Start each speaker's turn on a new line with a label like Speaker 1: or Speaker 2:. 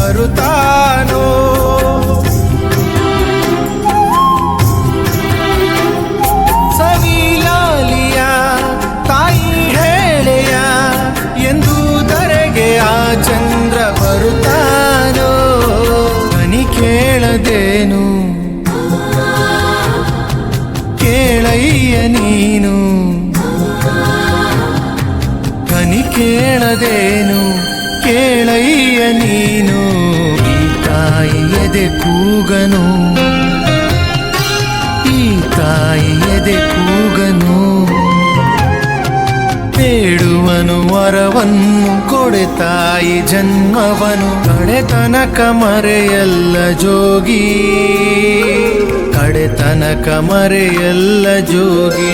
Speaker 1: ಬರುತ್ತಾನೋ. ಸವಿಲಾಲಿಯ ತಾಯಿ ಹೇಳೆಯ ಎಂದು ಧರೆಗೆ ಆ ಚಂದ್ರ ಬರುತ್ತಾನೋ. ಕನಿ ಕೇಳದೇನು ಕೇಳಯ್ಯ ನೀನು, ಕನಿ ಕೇಳದೇನು ಕೇಳಯ್ಯ ನೀನು. ಈ ತಾಯಿ ಎದೆ ಕೂಗನು, ಈ ತಾಯಿ ಎದೆ ಕೂಗನು. ಬೇಡುವನು ವರವನ್ನು ಕೊಡೆ ತಾಯಿ ಜನ್ಮವನು. ಕಡೆತನಕ ಮರೆಯಲ್ಲ ಜೋಗಿ, ಕಡೆತನಕ ಮರೆಯಲ್ಲ ಜೋಗಿ.